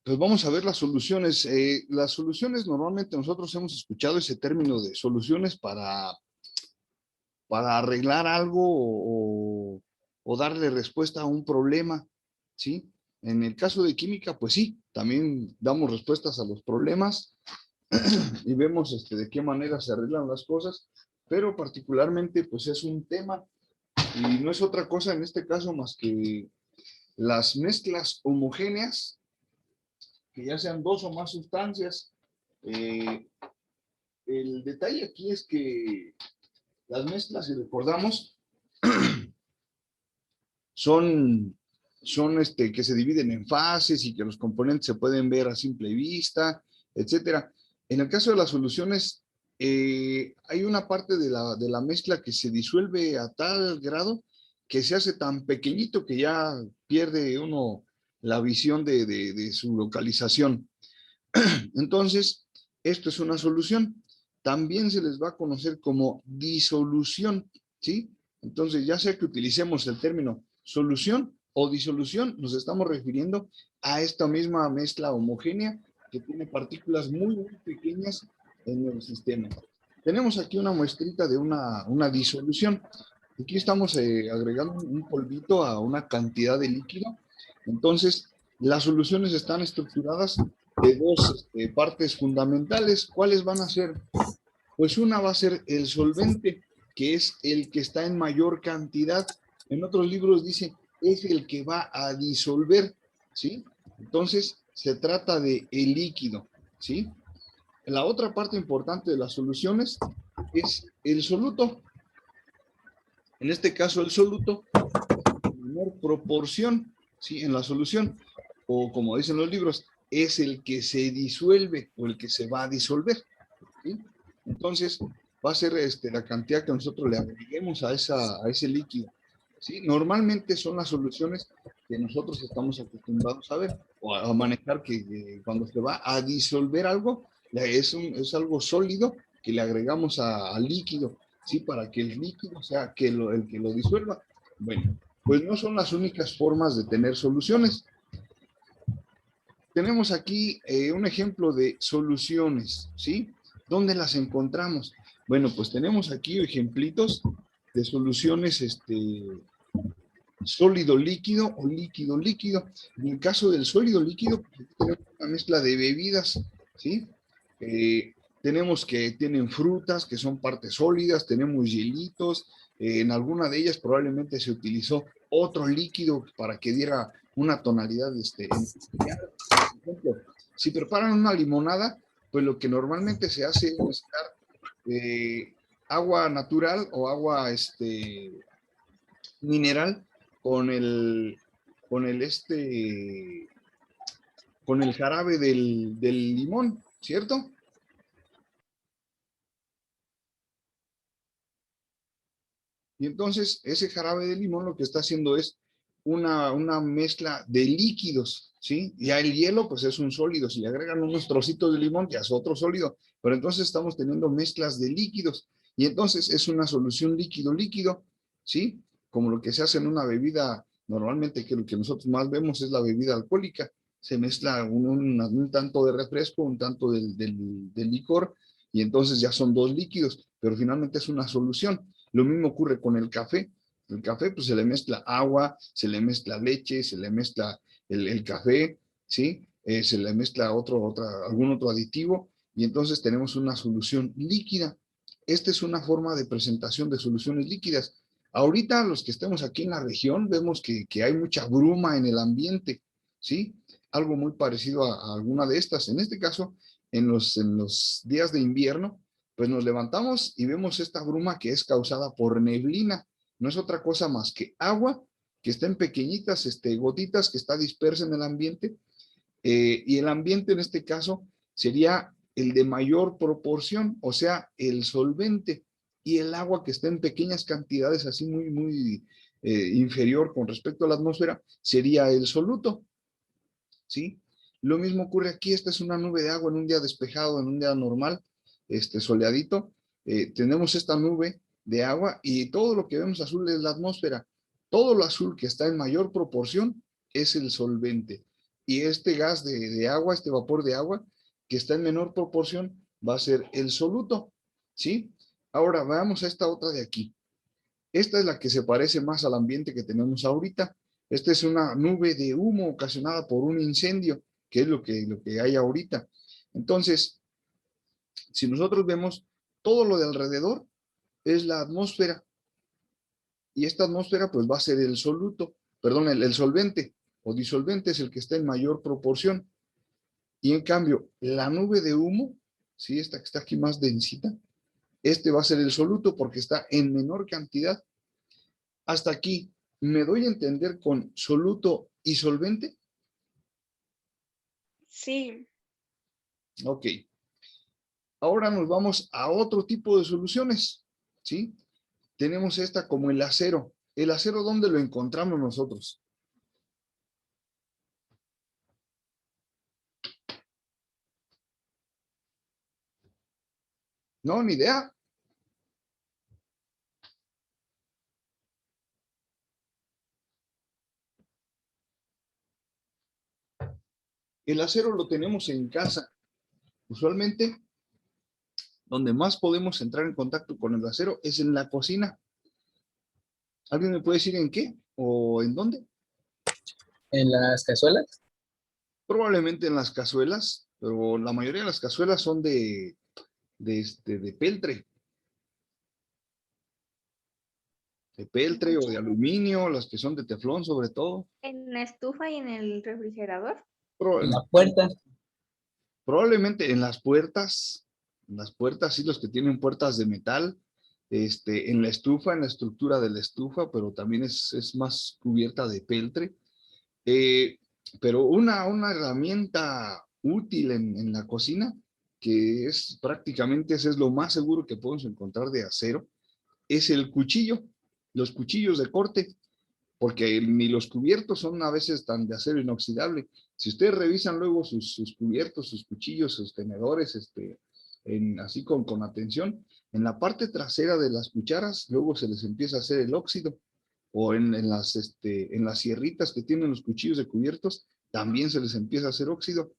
Pues vamos a ver las soluciones. Las soluciones, normalmente nosotros hemos escuchado ese término de soluciones para arreglar algo o darle respuesta a un problema, ¿sí? En el caso de química, pues sí, también damos respuestas a los problemas y vemos de qué manera se arreglan las cosas, pero particularmente pues es un tema y no es otra cosa en este caso más que las mezclas homogéneas, que ya sean dos o más sustancias. Eh, el detalle aquí es que las mezclas, si recordamos, son, son que se dividen en fases y que los componentes se pueden ver a simple vista, etcétera. En el caso de las soluciones, hay una parte de la mezcla que se disuelve a tal grado que se hace tan pequeñito que ya pierde uno la visión de su localización. Entonces, esto es una solución. También se les va a conocer como disolución, ¿sí? Entonces, ya sea que utilicemos el término solución o disolución, nos estamos refiriendo a esta misma mezcla homogénea que tiene partículas muy, muy pequeñas en el sistema. Tenemos aquí una muestrita de una disolución. Aquí estamos agregando un polvito a una cantidad de líquido. Entonces, las soluciones están estructuradas de dos partes fundamentales. ¿Cuáles van a ser? Pues una va a ser el solvente, que es el que está en mayor cantidad. En otros libros dice, es el que va a disolver, ¿sí? Entonces, se trata de el líquido, ¿sí? La otra parte importante de las soluciones es el soluto. En este caso, el soluto, en menor proporción, ¿sí? En la solución, o como dicen los libros, es el que se disuelve o el que se va a disolver, ¿sí? Entonces, va a ser la cantidad que nosotros le agreguemos a ese líquido, ¿sí? Normalmente son las soluciones que nosotros estamos acostumbrados a ver o a manejar, que cuando se va a disolver algo, es algo sólido que le agregamos al líquido, ¿sí? Para que el líquido sea el que lo disuelva. Bueno, pues no son las únicas formas de tener soluciones. Tenemos aquí un ejemplo de soluciones, ¿sí? ¿Dónde las encontramos? Bueno, pues tenemos aquí ejemplitos de soluciones sólido líquido o líquido líquido. En el caso del sólido líquido, pues tenemos una mezcla de bebidas, ¿sí? Tenemos que tienen frutas que son partes sólidas, tenemos hielitos, en alguna de ellas probablemente se utilizó otro líquido para que diera una tonalidad especial. Por ejemplo, si preparan una limonada, pues lo que normalmente se hace es mezclar agua natural o agua mineral con con el con el jarabe del limón, ¿cierto? Y entonces ese jarabe de limón lo que está haciendo es una mezcla de líquidos, ¿sí? Ya el hielo pues es un sólido, si le agregan unos trocitos de limón ya es otro sólido, pero entonces estamos teniendo mezclas de líquidos y entonces es una solución líquido-líquido, ¿sí? Como lo que se hace en una bebida normalmente, que lo que nosotros más vemos es la bebida alcohólica, se mezcla un tanto de refresco, un tanto del licor y entonces ya son dos líquidos, pero finalmente es una solución. Lo mismo ocurre con el café. El café, pues se le mezcla agua, se le mezcla leche, se le mezcla el café, ¿sí? Se le mezcla algún otro aditivo y entonces tenemos una solución líquida. Esta es una forma de presentación de soluciones líquidas. Ahorita los que estemos aquí en la región vemos que hay mucha bruma en el ambiente, ¿sí? Algo muy parecido a alguna de estas. En este caso, en los días de invierno, pues nos levantamos y vemos esta bruma que es causada por neblina. No es otra cosa más que agua que está en pequeñitas gotitas que está dispersa en el ambiente. Y el ambiente en este caso sería el de mayor proporción, o sea, el solvente, y el agua que está en pequeñas cantidades, así muy, muy inferior con respecto a la atmósfera, sería el soluto, ¿sí? Lo mismo ocurre aquí. Esta es una nube de agua en un día despejado, en un día normal, soleadito. Tenemos esta nube de agua y todo lo que vemos azul es la atmósfera. Todo lo azul que está en mayor proporción es el solvente. y este gas de agua, este vapor de agua, que está en menor proporción, va a ser el soluto, ¿sí? Ahora, veamos a esta otra de aquí. Esta es la que se parece más al ambiente que tenemos ahorita. Esta es una nube de humo ocasionada por un incendio, que es lo que hay ahorita. Entonces, si nosotros vemos todo lo de alrededor, es la atmósfera. Y esta atmósfera pues va a ser el soluto, perdón, el solvente o disolvente es el que está en mayor proporción. Y en cambio, la nube de humo, ¿sí? Esta que está aquí más densita, este va a ser el soluto porque está en menor cantidad. Hasta aquí, ¿me doy a entender con soluto y solvente? Sí. Ok. Ahora nos vamos a otro tipo de soluciones, ¿sí? Tenemos esta como el acero. ¿El acero dónde lo encontramos nosotros? No, ni idea. El acero lo tenemos en casa. Usualmente, donde más podemos entrar en contacto con el acero es en la cocina. ¿Alguien me puede decir en qué o en dónde? En las cazuelas. Probablemente en las cazuelas, pero la mayoría de las cazuelas son de peltre. De peltre o de aluminio, las que son de teflón sobre todo. ¿En la estufa y en el refrigerador? En la puerta. Probablemente en las puertas, sí, los que tienen puertas de metal, en la estufa, en la estructura de la estufa, pero también es más cubierta de peltre. Eh, pero una herramienta útil en la cocina, que es prácticamente, ese es lo más seguro que podemos encontrar de acero, es el cuchillo, los cuchillos de corte, porque ni los cubiertos son a veces tan de acero inoxidable. Si ustedes revisan luego sus cubiertos, sus cuchillos, sus tenedores, así con atención, en la parte trasera de las cucharas, luego se les empieza a hacer el óxido, o en las sierritas que tienen los cuchillos de cubiertos, también se les empieza a hacer óxido.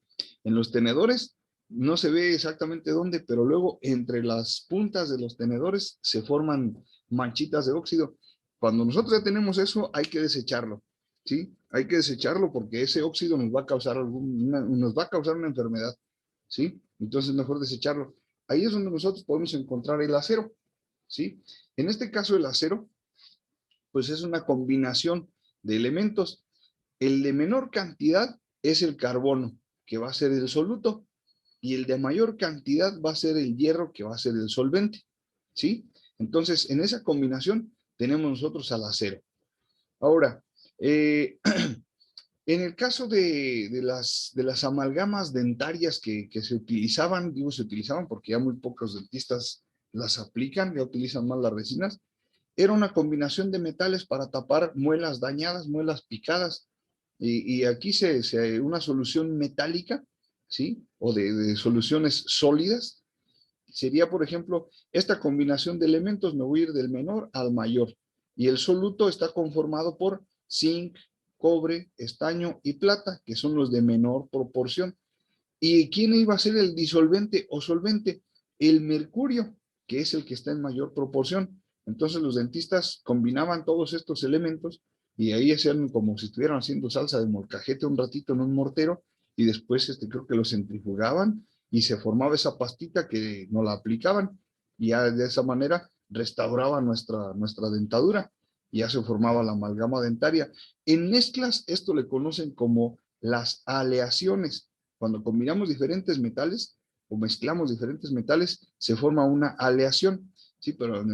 En los tenedores, no se ve exactamente dónde, pero luego entre las puntas de los tenedores se forman manchitas de óxido. Cuando nosotros ya tenemos eso, hay que desecharlo, ¿sí? Hay que desecharlo porque ese óxido nos va a causar nos va a causar una enfermedad, ¿sí? Entonces mejor desecharlo. Ahí es donde nosotros podemos encontrar el acero, ¿sí? En este caso el acero, pues es una combinación de elementos. El de menor cantidad es el carbono, que va a ser el soluto, y el de mayor cantidad va a ser el hierro, que va a ser el solvente, ¿sí? Entonces, en esa combinación tenemos nosotros al acero. Ahora, en el caso de las amalgamas dentarias que se utilizaban, digo se utilizaban porque ya muy pocos dentistas las aplican, ya utilizan más las resinas, era una combinación de metales para tapar muelas dañadas, muelas picadas, y aquí una solución metálica, ¿sí? O de soluciones sólidas, sería, por ejemplo, esta combinación de elementos, me voy a ir del menor al mayor, y el soluto está conformado por zinc, cobre, estaño y plata, que son los de menor proporción. ¿Y quién iba a ser el disolvente o solvente? El mercurio, que es el que está en mayor proporción. Entonces los dentistas combinaban todos estos elementos y ahí hacían como si estuvieran haciendo salsa de molcajete un ratito en un mortero y después creo que lo centrifugaban y se formaba esa pastita que nos la aplicaban y ya de esa manera restauraba nuestra dentadura y ya se formaba la amalgama dentaria. En mezclas esto le conocen como las aleaciones. Cuando combinamos diferentes metales o mezclamos diferentes metales, se forma una aleación, ¿sí? Pero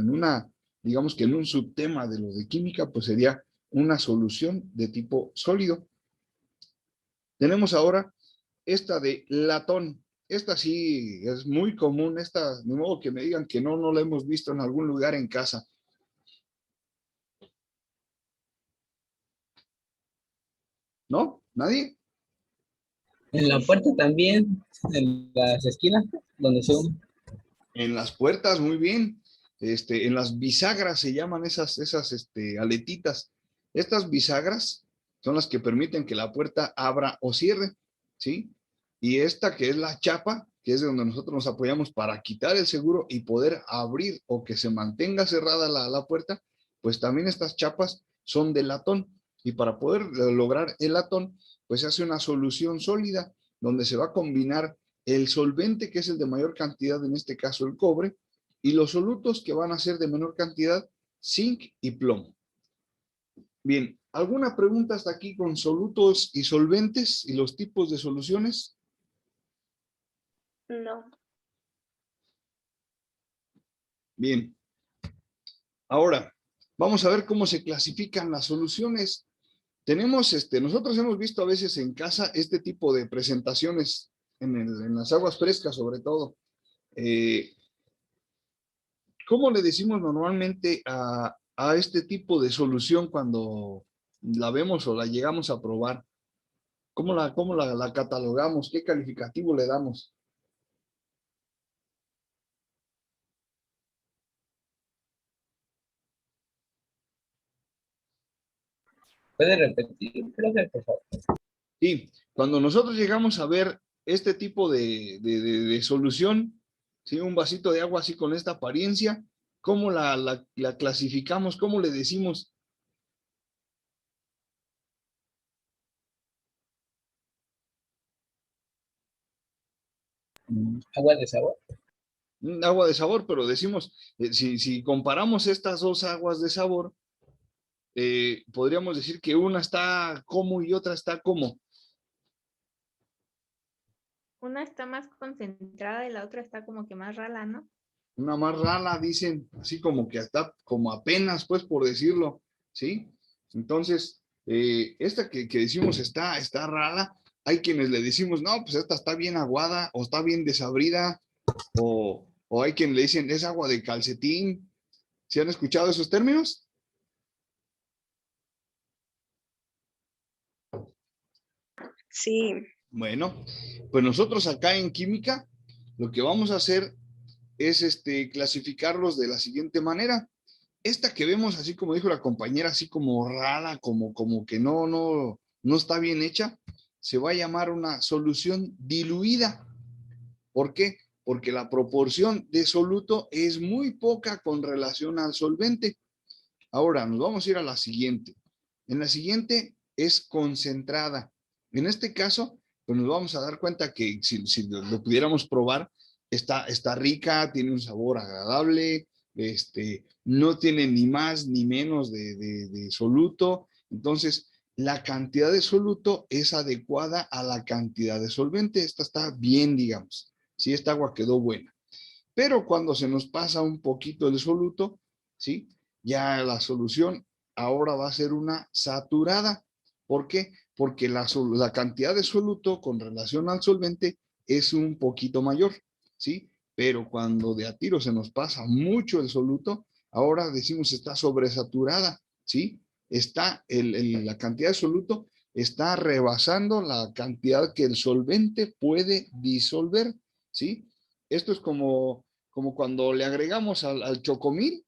digamos que en un subtema de lo de química, pues sería una solución de tipo sólido. Tenemos ahora esta de latón. Esta sí es muy común, esta, de modo que me digan que no la hemos visto en algún lugar en casa. ¿No? ¿Nadie? En la puerta también, en las esquinas, donde son. En las puertas, muy bien. En las bisagras se llaman esas aletitas. Estas bisagras son las que permiten que la puerta abra o cierre, ¿sí? Y esta que es la chapa, que es de donde nosotros nos apoyamos para quitar el seguro y poder abrir o que se mantenga cerrada la puerta, pues también estas chapas son de latón. Y para poder lograr el latón, pues se hace una solución sólida, donde se va a combinar el solvente, que es el de mayor cantidad, en este caso el cobre, y los solutos que van a ser de menor cantidad, zinc y plomo. Bien, ¿alguna pregunta hasta aquí con solutos y solventes y los tipos de soluciones? No. Bien. Ahora, vamos a ver cómo se clasifican las soluciones. Tenemos, nosotros hemos visto a veces en casa este tipo de presentaciones en las aguas frescas, sobre todo. ¿Cómo le decimos normalmente a este tipo de solución cuando la vemos o la llegamos a probar? ¿Cómo la catalogamos? ¿Qué calificativo le damos? ¿Puede repetir? Creo que por favor. Sí, cuando nosotros llegamos a ver este tipo de solución, ¿sí? Un vasito de agua así con esta apariencia, ¿cómo la clasificamos? ¿Cómo le decimos? Agua de sabor. Agua de sabor, pero decimos, si comparamos estas dos aguas de sabor, podríamos decir que una está como y otra está como. Una está más concentrada y la otra está como que más rala, ¿no? Una más rala, dicen, así como que está como apenas, pues por decirlo, ¿sí? Entonces, esta que decimos está rala, hay quienes le decimos, no, pues esta está bien aguada o está bien desabrida, o hay quienes le dicen, es agua de calcetín. ¿Sí han escuchado esos términos? Sí. Bueno, pues nosotros acá en química, lo que vamos a hacer es clasificarlos de la siguiente manera. Esta que vemos, así como dijo la compañera, así como rara, como que no está bien hecha, se va a llamar una solución diluida. ¿Por qué? Porque la proporción de soluto es muy poca con relación al solvente. Ahora nos vamos a ir a la siguiente. En la siguiente es concentrada. En este caso, pues nos vamos a dar cuenta que si lo pudiéramos probar, está rica, tiene un sabor agradable, no tiene ni más ni menos de soluto. Entonces, la cantidad de soluto es adecuada a la cantidad de solvente. Esta está bien, digamos. Sí, esta agua quedó buena. Pero cuando se nos pasa un poquito el soluto, ¿sí? Ya la solución ahora va a ser una saturada. ¿Por qué? Porque la cantidad de soluto con relación al solvente es un poquito mayor, ¿sí? Pero cuando de a tiro se nos pasa mucho el soluto, ahora decimos está sobresaturada, ¿sí? La cantidad de soluto está rebasando la cantidad que el solvente puede disolver, ¿sí? Esto es como cuando le agregamos al chocomil.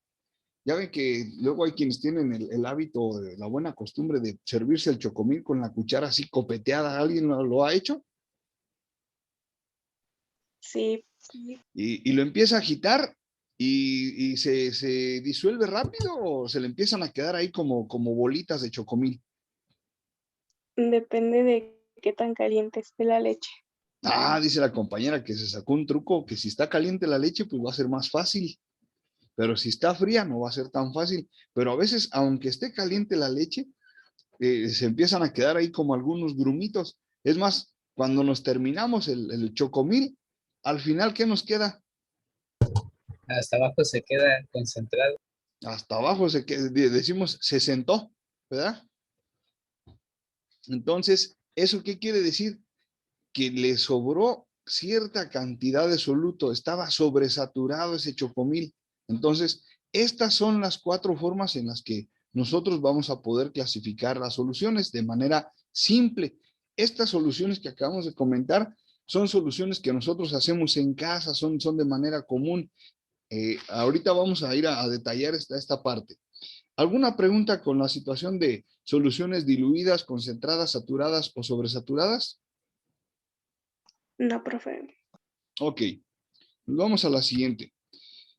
Ya ven que luego hay quienes tienen el hábito, la buena costumbre de servirse el chocomil con la cuchara así copeteada. ¿Alguien lo ha hecho? Sí. Y lo empieza a agitar y se disuelve rápido o se le empiezan a quedar ahí como bolitas de chocomil. Depende de qué tan caliente esté la leche. Ah, dice la compañera que se sacó un truco, que si está caliente la leche, pues va a ser más fácil. Pero si está fría no va a ser tan fácil. Pero a veces, aunque esté caliente la leche, se empiezan a quedar ahí como algunos grumitos. Es más, cuando nos terminamos el chocomil, al final, ¿qué nos queda? Hasta abajo se queda concentrado. Hasta abajo decimos, se sentó, ¿verdad? Entonces, ¿eso qué quiere decir? Que le sobró cierta cantidad de soluto, estaba sobresaturado ese chocomil. Entonces, estas son las 4 formas en las que nosotros vamos a poder clasificar las soluciones de manera simple. Estas soluciones que acabamos de comentar son soluciones que nosotros hacemos en casa, son de manera común. Ahorita vamos a ir a detallar esta parte. ¿Alguna pregunta con la situación de soluciones diluidas, concentradas, saturadas o sobresaturadas? No, profe. Ok, vamos a la siguiente.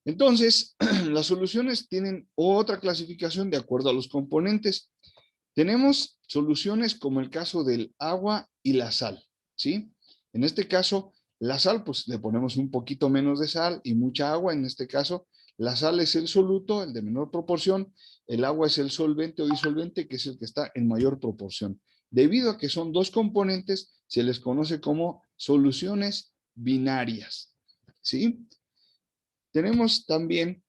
Entonces, las soluciones tienen otra clasificación de acuerdo a los componentes. Tenemos soluciones como el caso del agua y la sal, ¿sí? En este caso, la sal, pues le ponemos un poquito menos de sal y mucha agua. En este caso, la sal es el soluto, el de menor proporción. El agua es el solvente o disolvente, que es el que está en mayor proporción. Debido a que son dos componentes, se les conoce como soluciones binarias, ¿sí? Tenemos también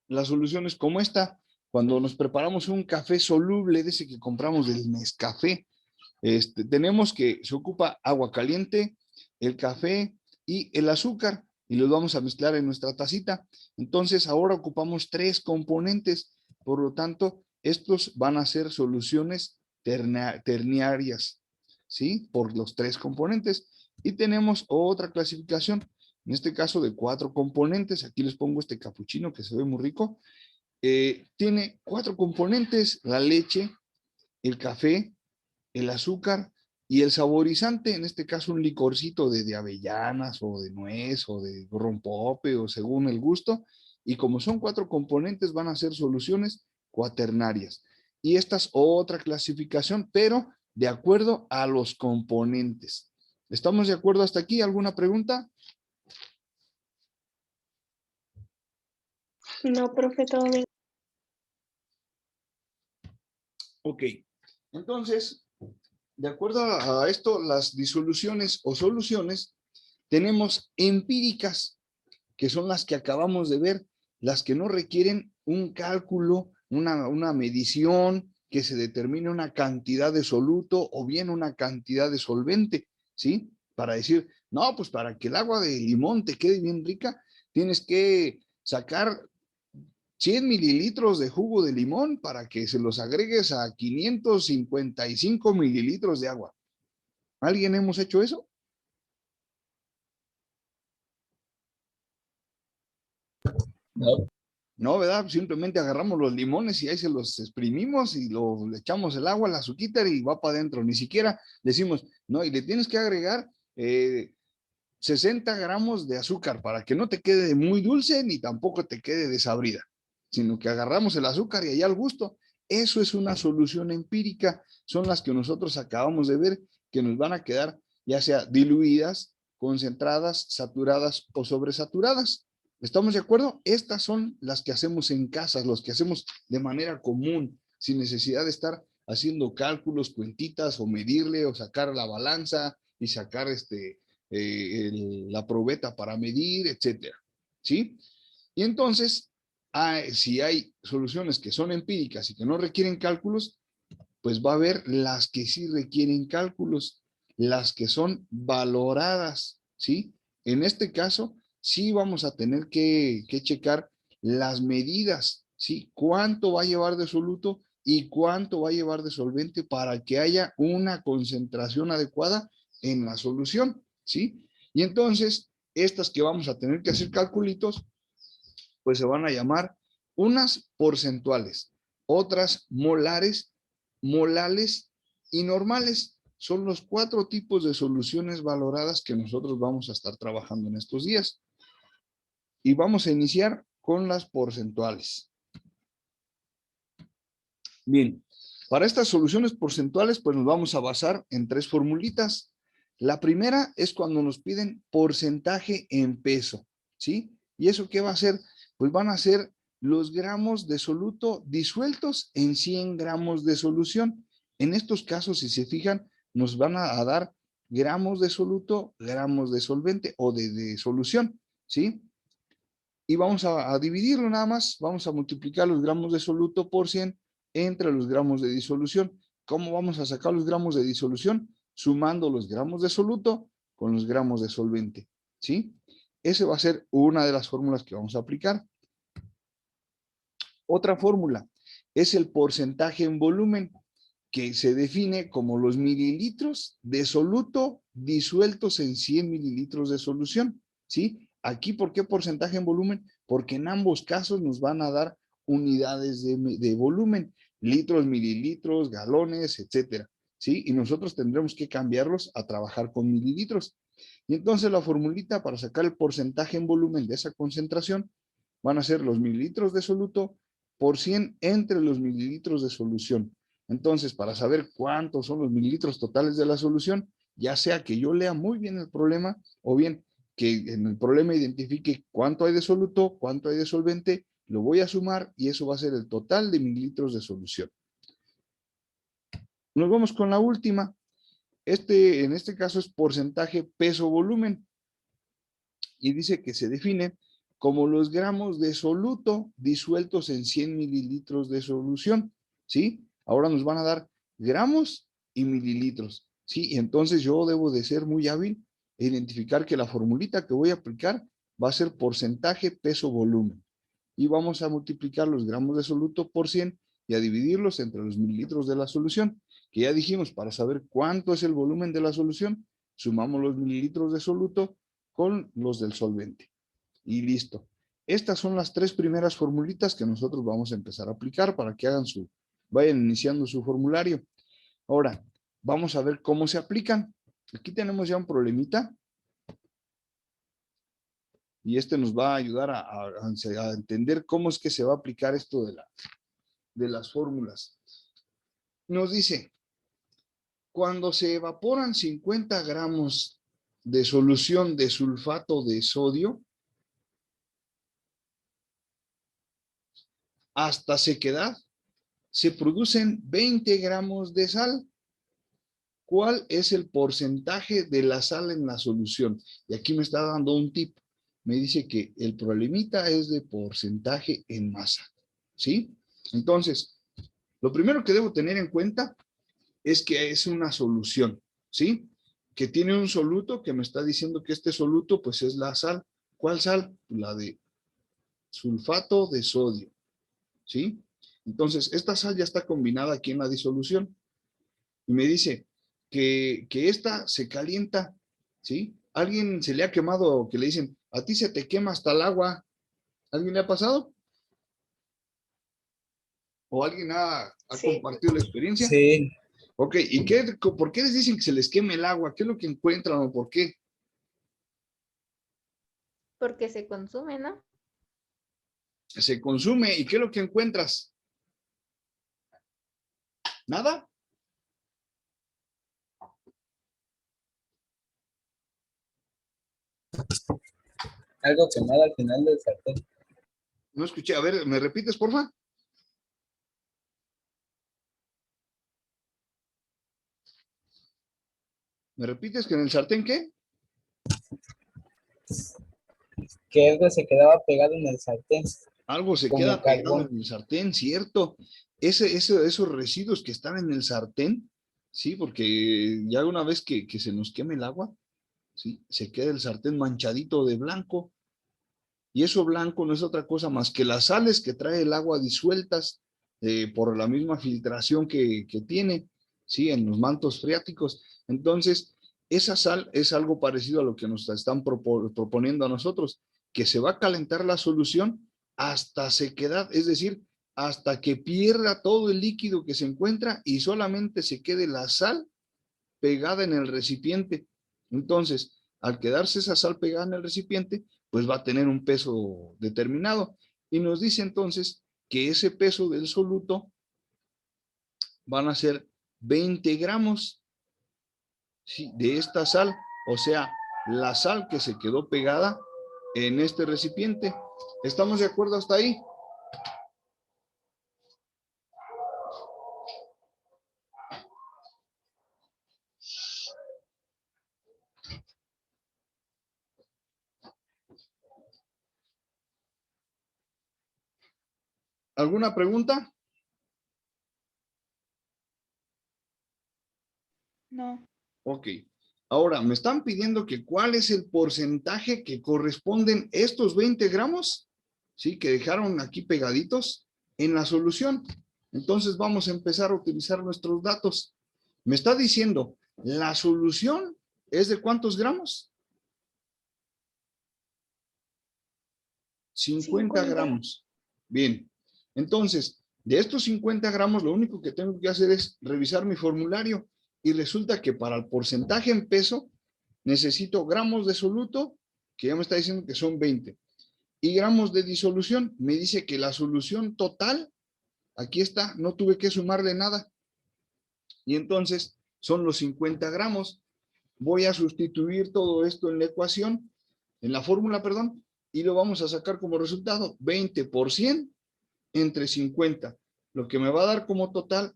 las soluciones como esta, cuando nos preparamos un café soluble, de ese que compramos del Nescafé, tenemos que se ocupa agua caliente, el café y el azúcar, y los vamos a mezclar en nuestra tacita. Entonces, ahora ocupamos tres componentes, por lo tanto, estos van a ser soluciones ternarias, ¿sí? Por los tres componentes. Y tenemos otra clasificación, en este caso de 4 componentes. Aquí les pongo este capuchino que se ve muy rico. Tiene 4 componentes: la leche, el café, el azúcar y el saborizante, en este caso un licorcito de avellanas o de nuez o de rompope o según el gusto. Y como son 4 componentes, van a ser soluciones cuaternarias. Y esta es otra clasificación, pero de acuerdo a los componentes. ¿Estamos de acuerdo hasta aquí? ¿Alguna pregunta? No, profe, todo bien. Ok, entonces, de acuerdo a esto, las disoluciones o soluciones tenemos empíricas, que son las que acabamos de ver, las que no requieren un cálculo, una medición, que se determine una cantidad de soluto o bien una cantidad de solvente, ¿sí? Para decir, no, pues para que el agua de limón te quede bien rica, tienes que sacar 100 mililitros de jugo de limón para que se los agregues a 555 mililitros de agua. ¿Alguien hemos hecho eso? No, No, ¿verdad? Simplemente agarramos los limones y ahí se los exprimimos y le echamos el agua, la azuquita y va para adentro. Ni siquiera decimos, no, y le tienes que agregar 60 gramos de azúcar para que no te quede muy dulce ni tampoco te quede desabrida, sino que agarramos el azúcar y allá al gusto. Eso es una solución empírica, son las que nosotros acabamos de ver que nos van a quedar ya sea diluidas, concentradas, saturadas o sobresaturadas. ¿Estamos de acuerdo? Estas son las que hacemos en casa, los que hacemos de manera común, sin necesidad de estar haciendo cálculos, cuentitas o medirle o sacar la balanza y sacar la probeta para medir, etcétera, ¿sí? Y entonces, si hay soluciones que son empíricas y que no requieren cálculos, pues va a haber las que sí requieren cálculos, las que son valoradas, ¿sí? En este caso, sí vamos a tener que checar las medidas, ¿sí? ¿Cuánto va a llevar de soluto y cuánto va a llevar de solvente para que haya una concentración adecuada en la solución, ¿sí? Y entonces, estas que vamos a tener que hacer calculitos, pues se van a llamar unas porcentuales, otras molares, molales y normales. Son los 4 tipos de soluciones valoradas que nosotros vamos a estar trabajando en estos días. Y vamos a iniciar con las porcentuales. Bien, para estas soluciones porcentuales, pues nos vamos a basar en 3 formulitas. La primera es cuando nos piden porcentaje en peso, ¿sí? ¿Y eso qué va a ser? Pues van a ser los gramos de soluto disueltos en 100 gramos de solución. En estos casos, si se fijan, nos van a dar gramos de soluto, gramos de solvente o de solución, ¿sí? Y vamos a dividirlo nada más, vamos a multiplicar los gramos de soluto por 100 entre los gramos de disolución. ¿Cómo vamos a sacar los gramos de disolución? Sumando los gramos de soluto con los gramos de solvente, ¿sí? Esa va a ser una de las fórmulas que vamos a aplicar. Otra fórmula es el porcentaje en volumen, que se define como los mililitros de soluto disueltos en 100 mililitros de solución, ¿sí? Aquí, ¿por qué porcentaje en volumen? Porque en ambos casos nos van a dar unidades de volumen. litros, mililitros, galones, etcétera, ¿sí? Y nosotros tendremos que cambiarlos a trabajar con mililitros. Y entonces la formulita para sacar el porcentaje en volumen de esa concentración van a ser los mililitros de soluto por 100 entre los mililitros de solución. Entonces, para saber cuántos son los mililitros totales de la solución, ya sea que yo lea muy bien el problema o bien que en el problema identifique cuánto hay de soluto, cuánto hay de solvente, lo voy a sumar y eso va a ser el total de mililitros de solución. Nos vamos con la última. En este caso es porcentaje peso-volumen y dice que se define como los gramos de soluto disueltos en 100 mililitros de solución, ¿sí? Ahora nos van a dar gramos y mililitros, ¿sí? Y entonces yo debo de ser muy hábil e identificar que la formulita que voy a aplicar va a ser porcentaje peso-volumen. Y vamos a multiplicar los gramos de soluto por 100 y a dividirlos entre los mililitros de la solución, que ya dijimos, para saber cuánto es el volumen de la solución, sumamos los mililitros de soluto con los del solvente. Y listo. Estas son las tres primeras formulitas que nosotros vamos a empezar a aplicar para que vayan iniciando su formulario. Ahora, vamos a ver cómo se aplican. Aquí tenemos ya un problemita. Y nos va a ayudar a entender cómo es que se va a aplicar esto de las fórmulas. Nos dice, cuando se evaporan 50 gramos de solución de sulfato de sodio, hasta sequedad, se producen 20 gramos de sal. ¿Cuál es el porcentaje de la sal en la solución? Y aquí me está dando un tip. Me dice que el problemita es de porcentaje en masa, ¿sí? Entonces, lo primero que debo tener en cuenta es que es una solución, ¿sí? Que tiene un soluto que me está diciendo que este soluto, pues es la sal. ¿Cuál sal? La de sulfato de sodio, ¿sí? Entonces, esta sal ya está combinada aquí en la disolución. Y me dice que esta se calienta, ¿sí? ¿Alguien se le ha quemado que le dicen, a ti se te quema hasta el agua? ¿Alguien le ha pasado? ¿O alguien ha Sí. compartido la experiencia? Sí, Ok, ¿y por qué les dicen que se les queme el agua? ¿Qué es lo que encuentran o por qué? Porque se consume, ¿no? Se consume, ¿y qué es lo que encuentras? ¿Nada? algo quemado al final del sartén. No escuché, a ver, ¿me repites, porfa? ¿Me repites que en el sartén qué? Que algo se quedaba pegado en el sartén, Algo se como queda pegado carbón. en el sartén, ¿cierto? Esos residuos que están en el sartén, ¿sí? Porque ya una vez que se nos queme el agua, ¿sí? Se queda el sartén manchadito de blanco. Y eso blanco no es otra cosa más que las sales que trae el agua disueltas por la misma filtración que tiene, ¿sí? En los mantos freáticos. Entonces, esa sal es algo parecido a lo que nos están proponiendo a nosotros, que se va a calentar la solución hasta sequedad, es decir, hasta que pierda todo el líquido que se encuentra y solamente se quede la sal pegada en el recipiente. Entonces, al quedarse esa sal pegada en el recipiente, pues va a tener un peso determinado. Y nos dice entonces que ese peso del soluto van a ser 20 gramos, ¿sí?, de esta sal, o sea, la sal que se quedó pegada en este recipiente. ¿Estamos de acuerdo hasta ahí? ¿Alguna pregunta? No. Ok. Ahora, me están pidiendo que cuál es el porcentaje que corresponden estos 20 gramos, ¿sí?, que dejaron aquí pegaditos en la solución. Entonces vamos a empezar a utilizar nuestros datos. Me está diciendo, ¿la solución es de cuántos gramos? 50 gramos. Bien. Entonces, De estos 50 gramos, lo único que tengo que hacer es revisar mi formulario y resulta que para el porcentaje en peso necesito gramos de soluto, que ya me está diciendo que son 20, y gramos de disolución. Me dice que la solución total, aquí está, no tuve que sumarle nada. Y entonces son los 50 gramos. Voy a sustituir todo esto en la ecuación, en la fórmula, perdón, y lo vamos a sacar como resultado 20 por 100 entre 50, lo que me va a dar como total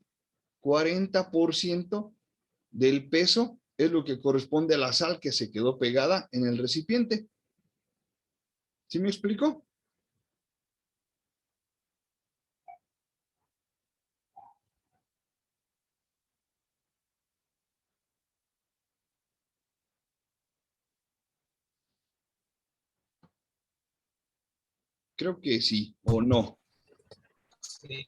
40% del peso es lo que corresponde a la sal que se quedó pegada en el recipiente. ¿Sí me explico? Creo que sí o no. Sí.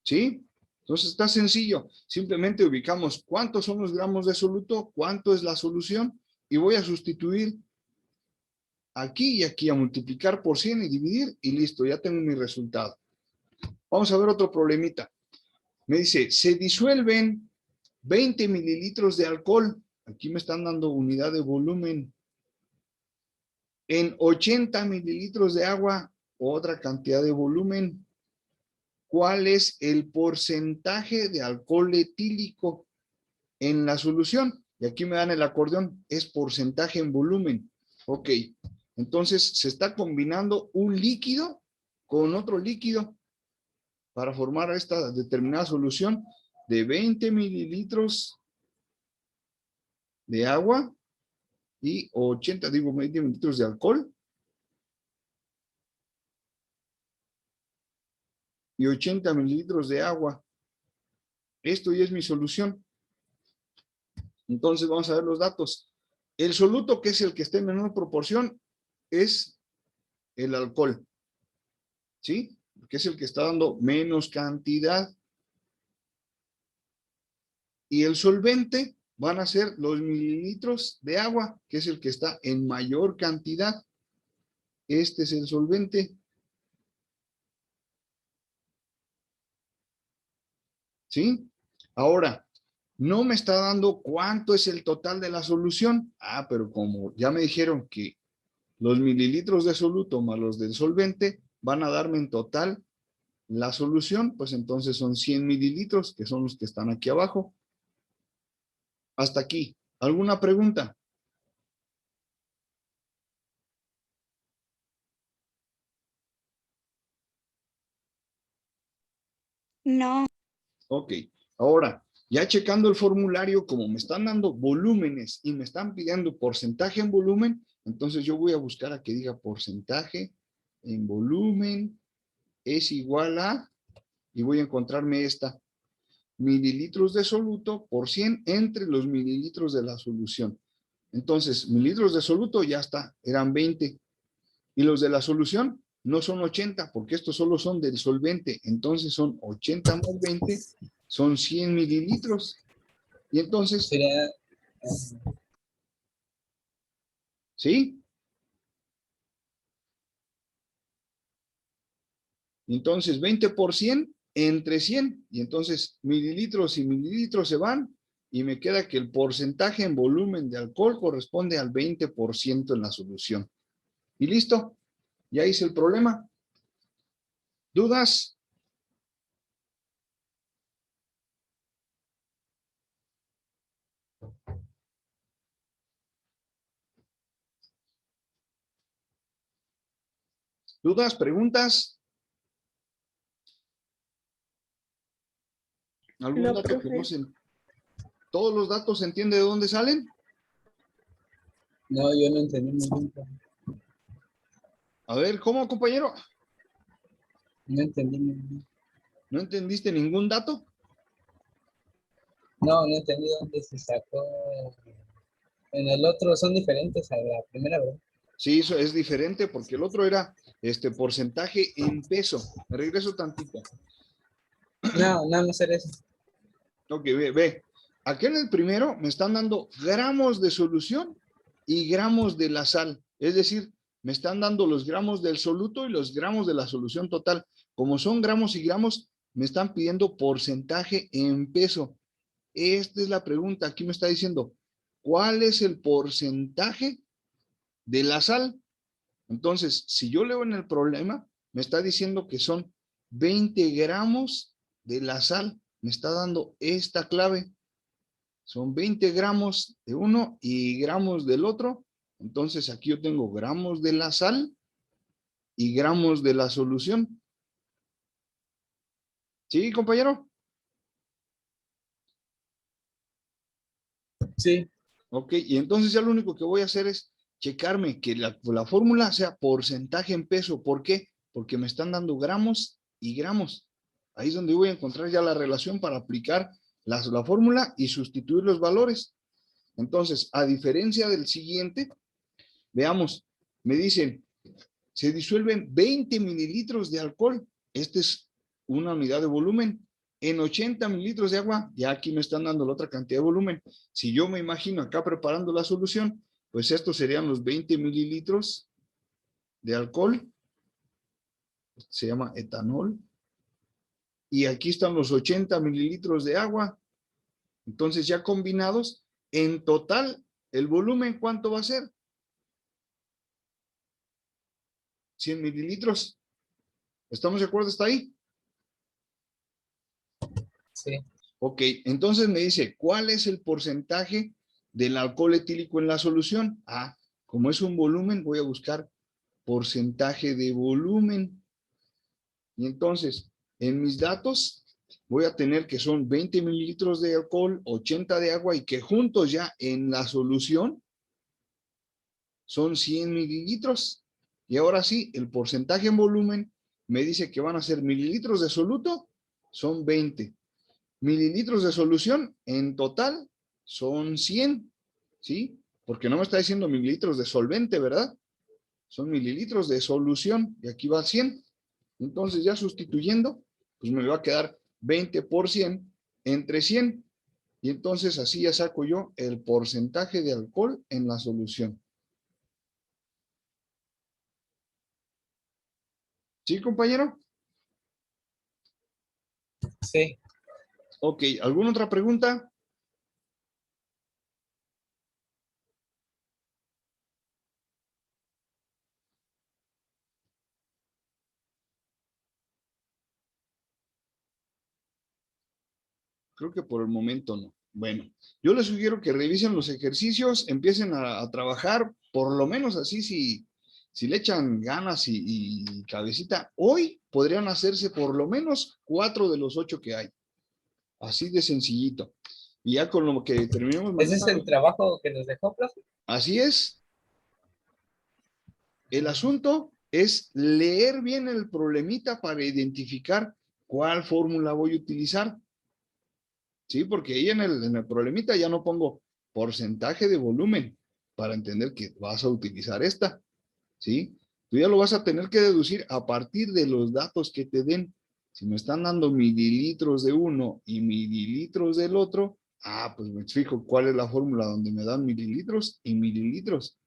¿Sí? Entonces está sencillo. Simplemente ubicamos cuántos son los gramos de soluto, cuánto es la solución y voy a sustituir aquí y aquí, a multiplicar por 100 y dividir y listo, ya tengo mi resultado. Vamos a ver otro problemita. Me dice, se disuelven 20 mililitros de alcohol. Aquí me están dando unidad de volumen. En 80 mililitros de agua, otra cantidad de volumen. ¿Cuál es el porcentaje de alcohol etílico en la solución? Y aquí me dan el acordeón, es porcentaje en volumen. Ok, entonces se está combinando un líquido con otro líquido para formar esta determinada solución de 20 mililitros de agua y 20 mililitros de alcohol y 80 mililitros de agua. Esto ya es mi solución. Entonces vamos a ver los datos. El soluto, que es el que está en menor proporción, es el alcohol. ¿Sí? Que es el que está dando menos cantidad. Y el solvente van a ser los mililitros de agua, que es el que está en mayor cantidad. Este es el solvente. ¿Sí? Ahora, no me está dando cuánto es el total de la solución. Ah, pero como ya me dijeron que los mililitros de soluto más los del solvente van a darme en total la solución, pues entonces son 100 mililitros, que son los que están aquí abajo. Hasta aquí. ¿Alguna pregunta? No. Ok. Ahora, ya checando el formulario, como me están dando volúmenes y me están pidiendo porcentaje en volumen, entonces yo voy a buscar a que diga porcentaje en volumen es igual a, y voy a encontrarme esta, mililitros de soluto por 100 entre los mililitros de la solución. Entonces, mililitros de soluto ya está, eran 20. Y los de la solución no son 80, porque estos solo son del solvente. Entonces son 80 más 20, son 100 mililitros. Y entonces, Sería, ¿sí? Entonces 20 por 100 entre 100. Y entonces mililitros y mililitros se van. Y me queda que el porcentaje en volumen de alcohol corresponde al 20% en la solución. Y listo. Ya hice el problema. ¿Dudas? ¿Dudas? ¿Preguntas? ¿Algún No, dato que profe. no se... ¿Todos los datos se entiende de dónde salen? no, yo no entendí muy bien. A ver, ¿cómo, compañero? No entendí muy bien. ¿No entendiste ningún dato? No, no entendí dónde se sacó. En el otro son diferentes a la primera, ¿verdad? Sí, eso es diferente porque el otro era porcentaje en peso. Me regreso tantito. No, nada más era eso. Ok, ve. Aquí en el primero me están dando gramos de solución y gramos de la sal. Es decir, me están dando los gramos del soluto y los gramos de la solución total. Como son gramos y gramos, me están pidiendo porcentaje en peso. Esta es la pregunta. Aquí me está diciendo, ¿cuál es el porcentaje de la sal? Entonces, si yo leo en el problema, me está diciendo que son 20 gramos de la sal. Me está dando esta clave. Son 20 gramos de uno y gramos del otro. Entonces, aquí yo tengo gramos de la sal y gramos de la solución. ¿Sí, compañero? Sí, Ok, y entonces ya lo único que voy a hacer es checarme que la fórmula sea porcentaje en peso. ¿Por qué? Porque me están dando gramos y gramos. Ahí es donde voy a encontrar ya la relación para aplicar la fórmula y sustituir los valores. Entonces, a diferencia del siguiente, veamos, me dicen, se disuelven 20 mililitros de alcohol. Esta es una unidad de volumen. En 80 mililitros de agua, ya aquí me están dando la otra cantidad de volumen. Si yo me imagino acá preparando la solución, pues estos serían los 20 mililitros de alcohol. Se llama etanol. Y aquí están los 80 mililitros de agua. Entonces ya combinados, en total, el volumen, ¿cuánto va a ser? 100 mililitros. ¿Estamos de acuerdo hasta ahí? sí. Ok, entonces me dice, ¿cuál es el porcentaje del alcohol etílico en la solución? Ah, como es un volumen, voy a buscar porcentaje de volumen. Y entonces, en mis datos, voy a tener que son 20 mililitros de alcohol, 80 de agua y que juntos ya en la solución son 100 mililitros. Y ahora sí, el porcentaje en volumen me dice que van a ser mililitros de soluto, son 20. Mililitros de solución en total son 100, ¿sí? Porque no me está diciendo mililitros de solvente, ¿verdad? Son mililitros de solución y aquí va 100. Entonces ya sustituyendo, pues me va a quedar 20 por 100 entre 100. Y entonces así ya saco yo el porcentaje de alcohol en la solución. ¿Sí, compañero? Sí, Ok, ¿alguna otra pregunta? Creo que por el momento no. Bueno, yo les sugiero que revisen los ejercicios, empiecen a trabajar, por lo menos así, si le echan ganas y cabecita, hoy podrían hacerse por lo menos 4 de los 8 que hay. Así de sencillito. Y ya con lo que terminemos ese es mañana, el trabajo que nos dejó, profe. así es. El asunto es leer bien el problemita para identificar cuál fórmula voy a utilizar. Sí, porque ahí en el problemita ya no pongo porcentaje de volumen para entender que vas a utilizar esta. ¿Sí? Tú ya lo vas a tener que deducir a partir de los datos que te den. Si me están dando mililitros de uno y mililitros del otro, pues me fijo cuál es la fórmula donde me dan mililitros y mililitros.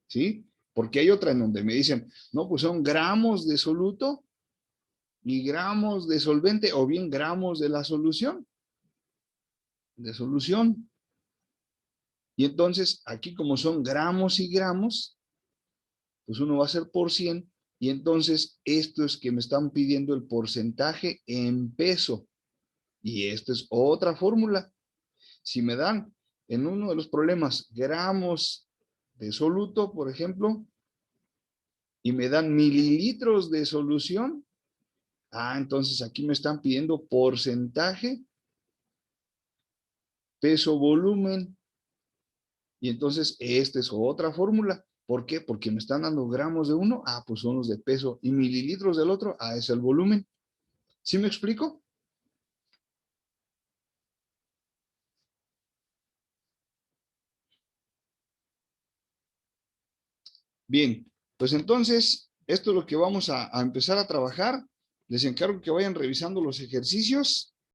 ¿Sí? Porque hay otra en donde me dicen, no, pues son gramos de soluto y gramos de solvente o bien gramos de la solución. Y entonces aquí como son gramos y gramos, pues uno va a ser por 100 y entonces esto es que me están pidiendo el porcentaje en peso. Y esta es otra fórmula. Si me dan en uno de los problemas gramos de soluto, por ejemplo, y me dan mililitros de solución, entonces aquí me están pidiendo porcentaje, peso, volumen. Y entonces esta es otra fórmula. ¿Por qué? Porque me están dando gramos de uno, pues son los de peso, y mililitros del otro, es el volumen. ¿Sí me explico? Bien, pues entonces, esto es lo que vamos a empezar a trabajar. Les encargo que vayan revisando los ejercicios